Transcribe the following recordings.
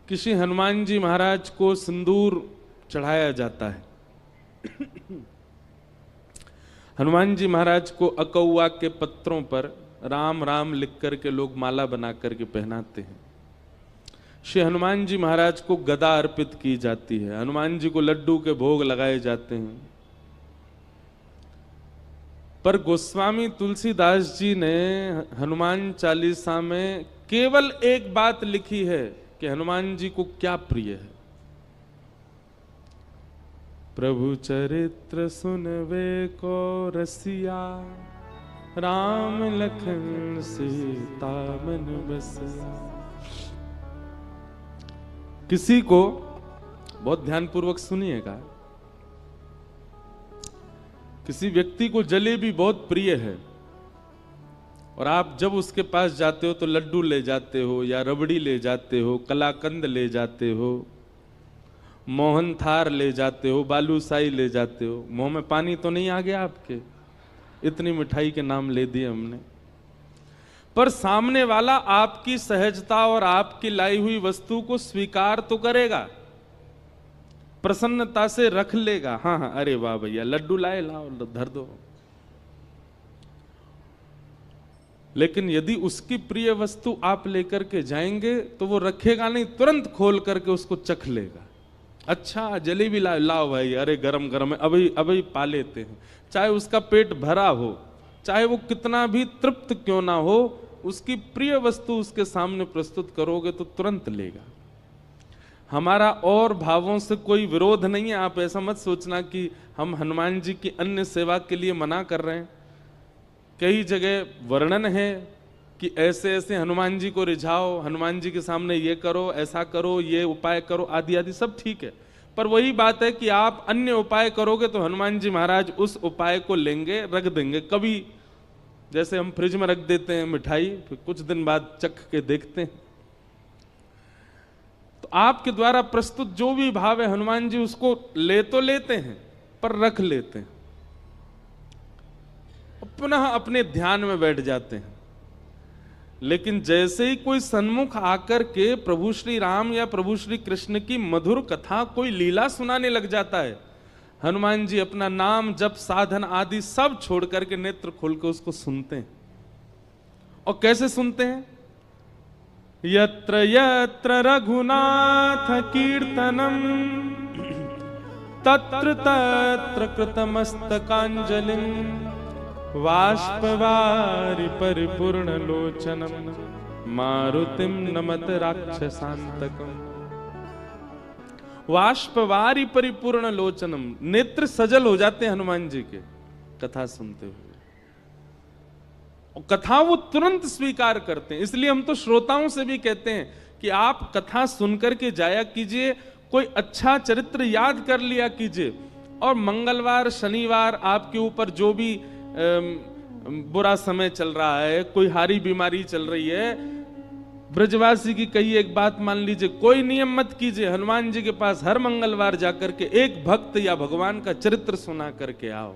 कि श्री हनुमान जी महाराज को सिंदूर चढ़ाया जाता है। हनुमान जी महाराज को अकौआ के पत्रों पर राम राम लिख करके लोग माला बना करके पहनाते हैं। श्री हनुमान जी महाराज को गदा अर्पित की जाती है। हनुमान जी को लड्डू के भोग लगाए जाते हैं। पर गोस्वामी तुलसीदास जी ने हनुमान चालीसा में केवल एक बात लिखी है कि हनुमान जी को क्या प्रिय है। प्रभु चरित्र सुनवे को रसिया, राम लखन सीता मन बसिया। किसी को, बहुत ध्यानपूर्वक सुनिएगा, किसी व्यक्ति को जलेबी बहुत प्रिय है और आप जब उसके पास जाते हो तो लड्डू ले जाते हो या रबड़ी ले जाते हो, कलाकंद ले जाते हो, मोहन थार ले जाते हो, बालूशाही ले जाते हो। मुंह में पानी तो नहीं आ गया आपके? इतनी मिठाई के नाम ले दिए हमने। पर सामने वाला आपकी सहजता और आपकी लाई हुई वस्तु को स्वीकार तो करेगा, प्रसन्नता से रख लेगा। हाँ हाँ, अरे वाह भैया लड्डू लाए, लाओ धर दो। लेकिन यदि उसकी प्रिय वस्तु आप लेकर के जाएंगे तो वो रखेगा नहीं, तुरंत खोल करके उसको चख लेगा। अच्छा जलेबी लाओ भाई, अरे गरम गरम है, अभी अभी पा लेते हैं। चाहे उसका पेट भरा हो, चाहे वो कितना भी तृप्त क्यों ना हो, उसकी प्रिय वस्तु उसके सामने प्रस्तुत करोगे तो तुरंत लेगा। हमारा और भावों से कोई विरोध नहीं है। आप ऐसा मत सोचना कि हम हनुमान जी की अन्य सेवा के लिए मना कर रहे हैं। कई जगह वर्णन है कि ऐसे ऐसे हनुमान जी को रिझाओ, हनुमान जी के सामने ये करो, ऐसा करो, ये उपाय करो, आदि आदि सब ठीक है। पर वही बात है कि आप अन्य उपाय करोगे तो हनुमान जी महाराज उस उपाय को लेंगे, रख देंगे। कभी जैसे हम फ्रिज में रख देते हैं मिठाई, फिर कुछ दिन बाद चख के देखते हैं। तो आपके द्वारा प्रस्तुत जो भी भाव है, हनुमान जी उसको ले तो लेते हैं पर रख लेते हैं, पुनः अपने ध्यान में बैठ जाते हैं। लेकिन जैसे ही कोई सन्मुख आकर के प्रभु श्री राम या प्रभु श्री कृष्ण की मधुर कथा, कोई लीला सुनाने लग जाता है, हनुमान जी अपना नाम जप साधन आदि सब छोड़ करके नेत्र खोल के उसको सुनते हैं। और कैसे सुनते हैं? यत्र यत्र रघुनाथ कीर्तनम तत्र तत्र कृतमस्तकांजलिं वाष्पवारि परिपूर्ण लोचनम मारुतिम नमत राक्षसांतकम। वाष्पवारि परिपूर्ण लोचनम, नेत्र सजल हो जाते हैं हनुमान जी के कथा सुनते हुए। और कथा वो तुरंत स्वीकार करते हैं। इसलिए हम तो श्रोताओं से भी कहते हैं कि आप कथा सुनकर के जाया कीजिए, कोई अच्छा चरित्र याद कर लिया कीजिए। और मंगलवार शनिवार आपके ऊपर जो भी बुरा समय चल रहा है, कोई हारी बीमारी चल रही है, ब्रजवासी की कही एक बात मान लीजिए, कोई नियम मत कीजिए, हनुमान जी के पास हर मंगलवार जाकर के एक भक्त या भगवान का चरित्र सुना करके आओ।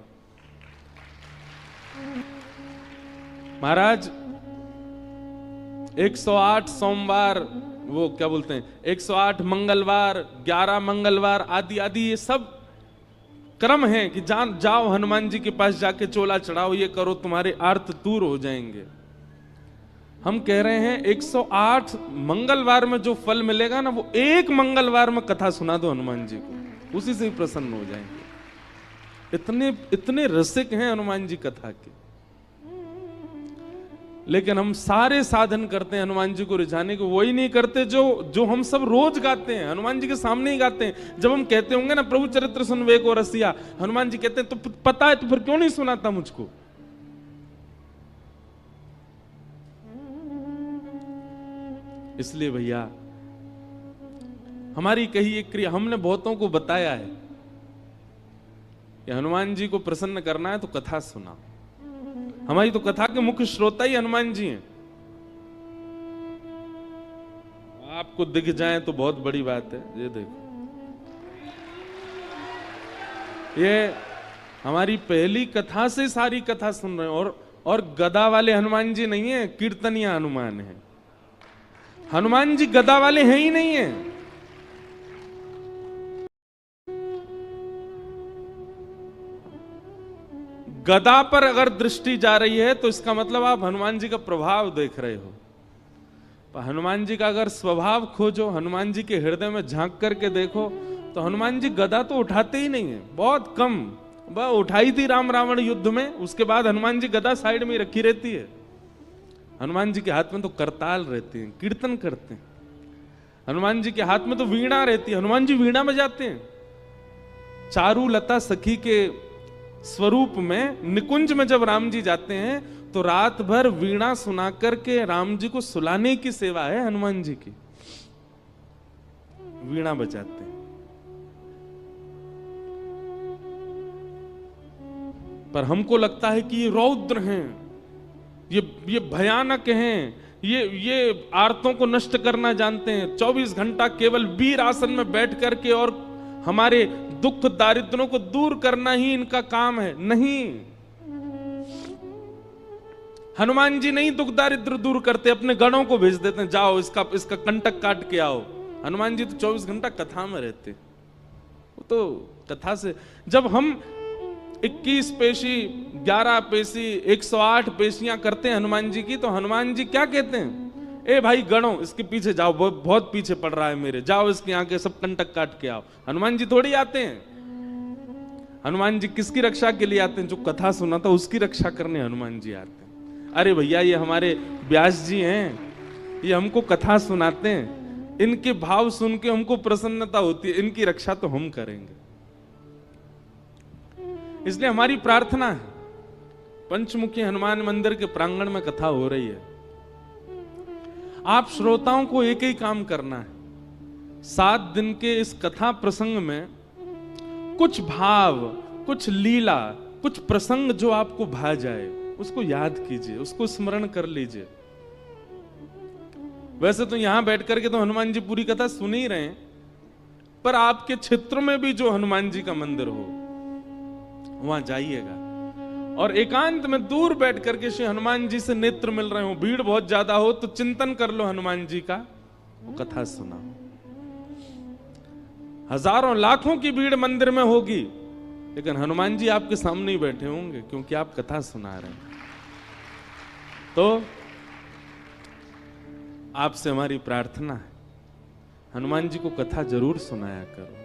महाराज 108 सोमवार, वो क्या बोलते हैं, 108 मंगलवार, 11 मंगलवार आदि आदि, ये सब क्रम है कि जाओ हनुमान जी के पास जाके चोला चढ़ाओ, ये करो, तुम्हारे आर्त दूर हो जाएंगे। हम कह रहे हैं 108 मंगलवार में जो फल मिलेगा ना, वो एक मंगलवार में कथा सुना दो हनुमान जी को, उसी से ही प्रसन्न हो जाएंगे। इतने इतने रसिक हैं हनुमान जी कथा के। लेकिन हम सारे साधन करते हैं हनुमान जी को रिझाने को, वही नहीं करते जो हम सब रोज गाते हैं, हनुमान जी के सामने ही गाते हैं। जब हम कहते होंगे ना प्रभु चरित्र सुन वे को रसिया, हनुमान जी कहते हैं तो पता है तो फिर क्यों नहीं सुनाता मुझको? इसलिए भैया हमारी कही एक क्रिया, हमने बहुतों को बताया है कि हनुमान जी को प्रसन्न करना है तो कथा सुना। हमारी तो कथा के मुख्य श्रोता ही हनुमान जी हैं। आपको दिख जाए तो बहुत बड़ी बात है। ये देखो, ये हमारी पहली कथा से सारी कथा सुन रहे हैं। और गदा वाले हनुमान जी नहीं है, कीर्तनिया हनुमान है। हनुमान जी गदा वाले हैं ही नहीं है। गदा पर अगर दृष्टि जा रही है तो इसका मतलब आप हनुमान जी का प्रभाव देख रहे हो। पर हनुमान जी का अगर स्वभाव खोजो, हनुमान जी के हृदय में झांक करके देखो, तो हनुमान जी गदा तो उठाते ही नहीं है, बहुत कम। वह उठाई थी राम रावण युद्ध में, उसके बाद हनुमान जी गदा साइड में रखी रहती है। हनुमान जी के हाथ में तो करताल रहती है, कीर्तन करते हैं। हनुमान जी के हाथ में तो वीणा रहती है, हनुमान जी वीणा बजाते हैं। चारू लता सखी के स्वरूप में निकुंज में जब राम जी जाते हैं तो रात भर वीणा सुना करके राम जी को सुलाने की सेवा है हनुमान जी की, वीणा बजाते हैं। पर हमको लगता है कि ये रौद्र हैं, ये भयानक हैं, ये आर्तों को नष्ट करना जानते हैं। 24 घंटा केवल वीर आसन में बैठ करके और हमारे दुख दारिद्रों को दूर करना ही इनका काम है। नहीं, हनुमान जी नहीं दुख दारिद्र दूर करते, अपने गणों को भेज देते हैं, जाओ इसका कंटक काट के आओ। हनुमान जी तो 24 घंटा कथा में रहते, वो तो कथा से। जब हम 21 पेशी 11 पेशी 108 पेशियां करते हैं हनुमान जी की, तो हनुमान जी क्या कहते हैं? ए भाई गणों, इसके पीछे जाओ, बहुत पीछे पड़ रहा है मेरे, जाओ इसके आगे सब कंटक काट के आओ। हनुमान जी थोड़ी आते हैं। हनुमान जी किसकी रक्षा के लिए आते हैं? जो कथा सुनाता उसकी रक्षा करने हनुमान जी आते हैं। अरे भैया, ये हमारे व्यास जी हैं, ये हमको कथा सुनाते हैं, इनके भाव सुन के हमको प्रसन्नता होती है, इनकी रक्षा तो हम करेंगे। इसलिए हमारी प्रार्थना है, पंचमुखी हनुमान मंदिर के प्रांगण में कथा हो रही है, आप श्रोताओं को एक ही काम करना है। 7 दिन के इस कथा प्रसंग में कुछ भाव, कुछ लीला, कुछ प्रसंग जो आपको भा जाए उसको याद कीजिए, उसको स्मरण कर लीजिए। वैसे तो यहां बैठ करके तो हनुमान जी पूरी कथा सुन ही रहे हैं, पर आपके क्षेत्र में भी जो हनुमान जी का मंदिर हो वहां जाइएगा और एकांत में दूर बैठ करके श्री हनुमान जी से नेत्र मिल रहे हो, भीड़ बहुत ज्यादा हो तो चिंतन कर लो हनुमान जी का, वो कथा सुना। हजारों लाखों की भीड़ मंदिर में होगी, लेकिन हनुमान जी आपके सामने ही बैठे होंगे, क्योंकि आप कथा सुना रहे हैं। तो आपसे हमारी प्रार्थना है, हनुमान जी को कथा जरूर सुनाया करो।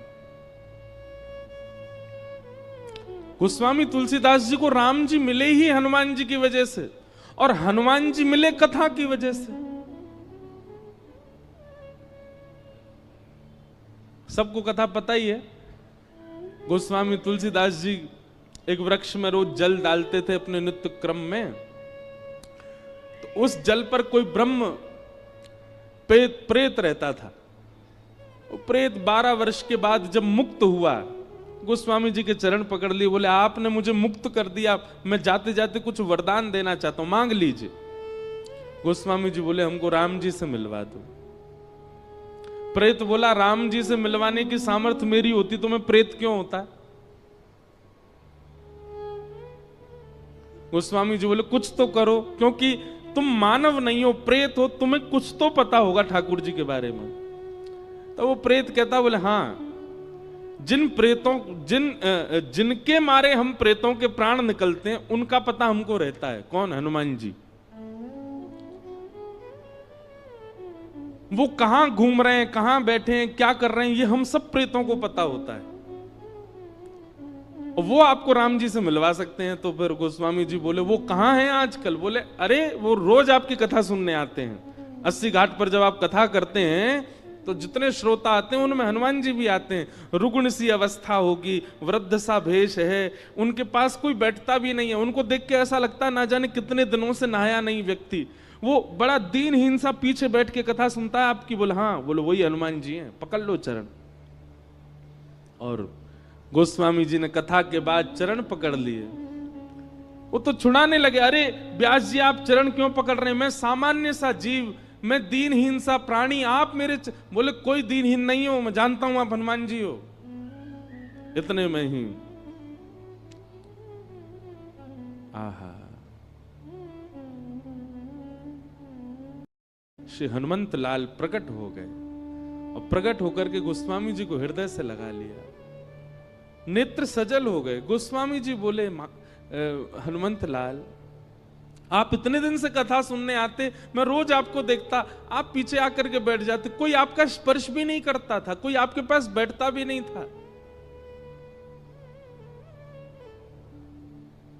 गोस्वामी तुलसीदास जी को राम जी मिले ही हनुमान जी की वजह से, और हनुमान जी मिले कथा की वजह से। सबको कथा पता ही है। गोस्वामी तुलसीदास जी एक वृक्ष में रोज जल डालते थे अपने नित्य क्रम में, तो उस जल पर कोई ब्रह्म प्रेत रहता था। वो प्रेत 12 वर्ष के बाद जब मुक्त हुआ, गोस्वामी जी के चरण पकड़ लिए, बोले आपने मुझे मुक्त कर दिया, मैं जाते जाते कुछ वरदान देना चाहता हूं, मांग लीजिए। गोस्वामी जी बोले हमको राम जी से मिलवा दो। प्रेत बोला राम जी से मिलवाने की सामर्थ्य मेरी होती तो मैं प्रेत क्यों होता? गोस्वामी जी बोले कुछ तो करो, क्योंकि तुम मानव नहीं हो, प्रेत हो, तुम्हें कुछ तो पता होगा ठाकुर जी के बारे में। तो वो प्रेत कहता, बोले हाँ, जिनके मारे हम प्रेतों के प्राण निकलते हैं उनका पता हमको रहता है। कौन? हनुमान जी। वो कहां घूम रहे हैं, कहां बैठे हैं, क्या कर रहे हैं, ये हम सब प्रेतों को पता होता है, और वो आपको राम जी से मिलवा सकते हैं। तो फिर गोस्वामी जी बोले वो कहां हैं आजकल? बोले अरे वो रोज आपकी कथा सुनने आते हैं। 80 घाट पर जब आप कथा करते हैं तो जितने श्रोता आते हैं उनमें हनुमान जी भी आते हैं। रुग्ण सी अवस्था होगी, वृद्ध सा भेष है, उनके पास कोई बैठता भी नहीं है, उनको देख के ऐसा लगता है ना जाने कितने दिनों से नहाया नहीं व्यक्ति, वो बड़ा दीनहीन सा पीछे बैठ के कथा सुनता है आपकी। बोले हाँ, बोले वही हनुमान जी हैं, पकड़ लो चरण। और गोस्वामी जी ने कथा के बाद चरण पकड़ लिए। वो तो छुड़ाने लगे, अरे व्यास जी आप चरण क्यों पकड़ रहे हैं, मैं सामान्य सा जीव, मैं दीनहीन सा प्राणी, आप मेरे बोले कोई दीनहीन नहीं हो, मैं जानता हूं आप हनुमान जी हो। इतने में ही आहा, श्री हनुमंत लाल प्रकट हो गए और प्रकट होकर के गोस्वामी जी को हृदय से लगा लिया, नेत्र सजल हो गए। गोस्वामी जी बोले हनुमंत लाल, आप इतने दिन से कथा सुनने आते, मैं रोज आपको देखता, आप पीछे आकर के बैठ जाते, कोई आपका स्पर्श भी नहीं करता था, कोई आपके पास बैठता भी नहीं था।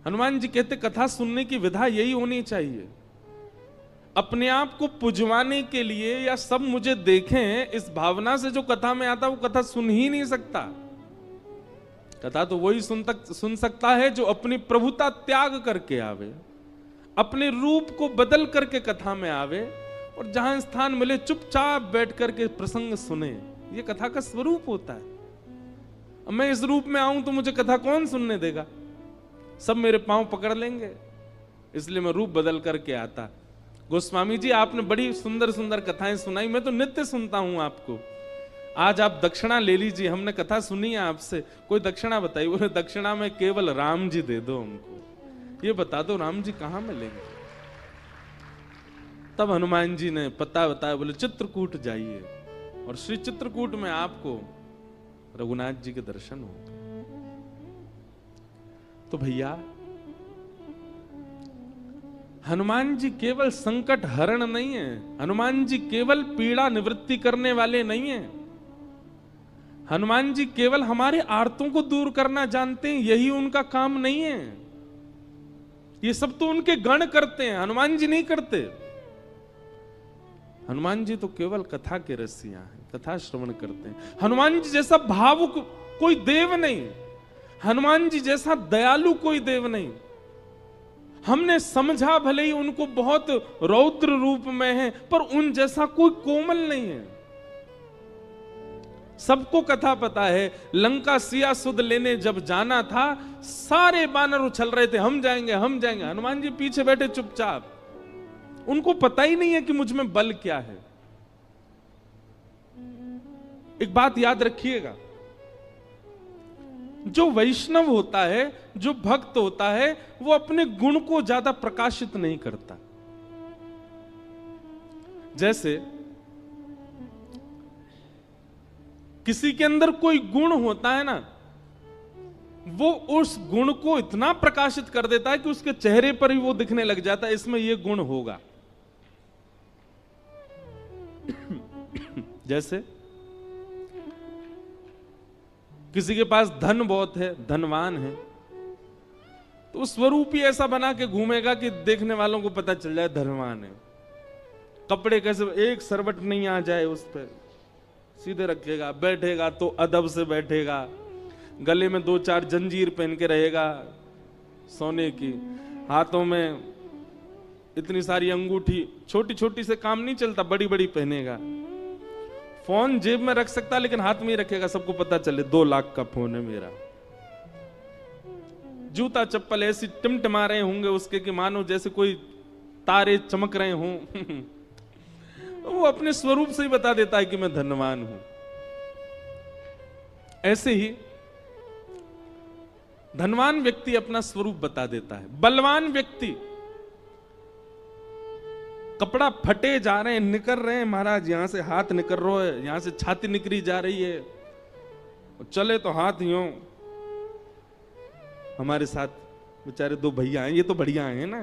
हनुमान जी कहते कथा सुनने की विधा यही होनी चाहिए। अपने आप को पुजवाने के लिए या सब मुझे देखें इस भावना से जो कथा में आता वो कथा सुन ही नहीं सकता। कथा तो वही सुन सकता है जो अपनी प्रभुता त्याग करके आवे, अपने रूप को बदल करके कथा में आवे और जहां स्थान मिले चुपचाप बैठ करके प्रसंग सुने। ये कथा का स्वरूप होता है। अब मैं इस रूप में आऊं तो मुझे कथा कौन सुनने देगा? सब मेरे पांव पकड़ लेंगे, इसलिए मैं रूप बदल करके आता। गोस्वामी जी, आपने बड़ी सुंदर सुंदर कथाएं सुनाई, मैं तो नित्य सुनता हूं आपको। आज आप दक्षिणा ले लीजिए, हमने कथा सुनी है आपसे, कोई दक्षिणा बताइए। बोले दक्षिणा में केवल राम जी दे दो हमको, ये बता दो राम जी कहां मिलेंगे। तब हनुमान जी ने पता बताया, बोले चित्रकूट जाइए और श्री चित्रकूट में आपको रघुनाथ जी के दर्शन होंगे। तो भैया, हनुमान जी केवल संकट हरण नहीं है, हनुमान जी केवल पीड़ा निवृत्ति करने वाले नहीं है, हनुमान जी केवल हमारे आर्तों को दूर करना जानते हैं, यही उनका काम नहीं है। ये सब तो उनके गण करते हैं, हनुमान जी नहीं करते। हनुमान जी तो केवल कथा के रसिया हैं, कथा श्रवण करते हैं। हनुमान जी जैसा भावुक कोई देव नहीं, हनुमान जी जैसा दयालु कोई देव नहीं। हमने समझा भले ही उनको बहुत रौद्र रूप में है, पर उन जैसा कोई कोमल नहीं है। सबको कथा पता है, लंका सिया सुध लेने जब जाना था, सारे बानर उछल रहे थे, हम जाएंगे हम जाएंगे। हनुमान जी पीछे बैठे चुपचाप, उनको पता ही नहीं है कि मुझ में बल क्या है। एक बात याद रखिएगा, जो वैष्णव होता है, जो भक्त होता है, वो अपने गुण को ज्यादा प्रकाशित नहीं करता। जैसे किसी के अंदर कोई गुण होता है ना, वो उस गुण को इतना प्रकाशित कर देता है कि उसके चेहरे पर ही वो दिखने लग जाता है, इसमें ये गुण होगा। जैसे किसी के पास धन बहुत है, धनवान है, तो उस स्वरूप ही ऐसा बना के घूमेगा कि देखने वालों को पता चल जाए धनवान है। कपड़े कैसे, एक सरवट नहीं आ जाए उस पर, सीधे रखेगा, बैठेगा तो अदब से बैठेगा, गले में 2-4 जंजीर पहन के रहेगा सोने की, हाथों में इतनी सारी अंगूठी, छोटी छोटी से काम नहीं चलता, बड़ी बड़ी पहनेगा। फोन जेब में रख सकता लेकिन हाथ में ही रखेगा, सबको पता चले 2 लाख का फोन है मेरा। जूता चप्पल ऐसी टिमटिमा रहे होंगे उसके कि मानो जैसे कोई तारे चमक रहे हों। वो अपने स्वरूप से ही बता देता है कि मैं धनवान हूं। ऐसे ही धनवान व्यक्ति अपना स्वरूप बता देता है। बलवान व्यक्ति, कपड़ा फटे जा रहे हैं, निकल रहे हैं महाराज, यहां से हाथ निकल रहा है, यहां से छाती निकली जा रही है, चले तो हाथ यूं। हमारे साथ बेचारे 2 भैया हैं, ये तो बढ़िया हैं ना।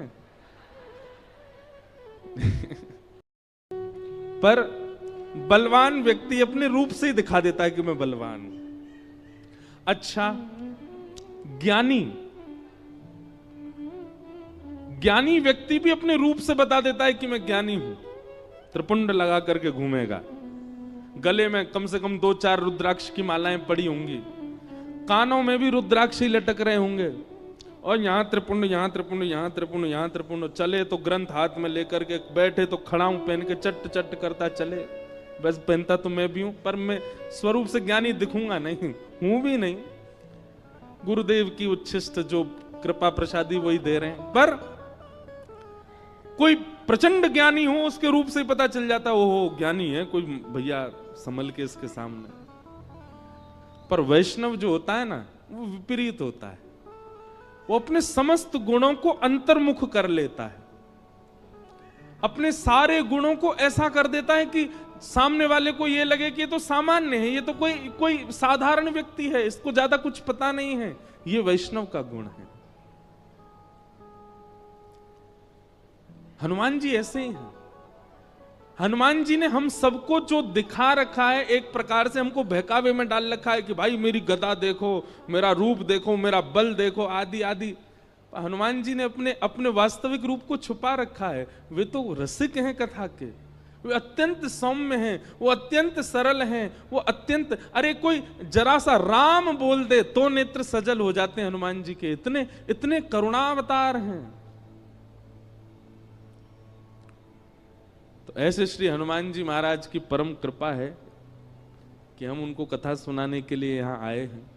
पर बलवान व्यक्ति अपने रूप से ही दिखा देता है कि मैं बलवान हूं। अच्छा, ज्ञानी व्यक्ति भी अपने रूप से बता देता है कि मैं ज्ञानी हूं। त्रिपुंड लगा करके घूमेगा, गले में कम से कम 2-4 रुद्राक्ष की मालाएं पड़ी होंगी, कानों में भी रुद्राक्ष ही लटक रहे होंगे, और यहां त्रिपुंड, यहां त्रिपुंड, यहां त्रिपुंड, यहां त्रिपुंड। चले तो ग्रंथ हाथ में लेकर के, बैठे तो खड़ाऊं पहन के चट चट करता चले। बस पहनता तो मैं भी हूं, पर मैं स्वरूप से ज्ञानी दिखूंगा नहीं, हूं भी नहीं। गुरुदेव की उच्छिष्ट जो कृपा प्रसादी वही दे रहे हैं। पर कोई प्रचंड ज्ञानी हो, उसके रूप से पता चल जाता ओहो ज्ञानी है, कोई भैया संभल के इसके सामने। पर वैष्णव जो होता है ना, वो विपरीत होता है। वो अपने समस्त गुणों को अंतर्मुख कर लेता है, अपने सारे गुणों को ऐसा कर देता है कि सामने वाले को ये लगे कि ये तो सामान्य है, ये तो कोई साधारण व्यक्ति है, इसको ज्यादा कुछ पता नहीं है। ये वैष्णव का गुण है। हनुमान जी ऐसे ही हैं। हनुमान जी ने हम सबको जो दिखा रखा है, एक प्रकार से हमको बहकावे में डाल रखा है कि भाई मेरी गदा देखो, मेरा रूप देखो, मेरा बल देखो, आदि आदि। हनुमान जी ने अपने अपने वास्तविक रूप को छुपा रखा है। वे तो रसिक हैं कथा के, वे अत्यंत सौम्य हैं, वो अत्यंत सरल हैं, वो अत्यंत, अरे कोई जरा सा राम बोल दे तो नेत्र सजल हो जाते हैं हनुमान जी के, इतने इतने करुणावतार हैं। तो ऐसे श्री हनुमान जी महाराज की परम कृपा है कि हम उनको कथा सुनाने के लिए यहां आए हैं।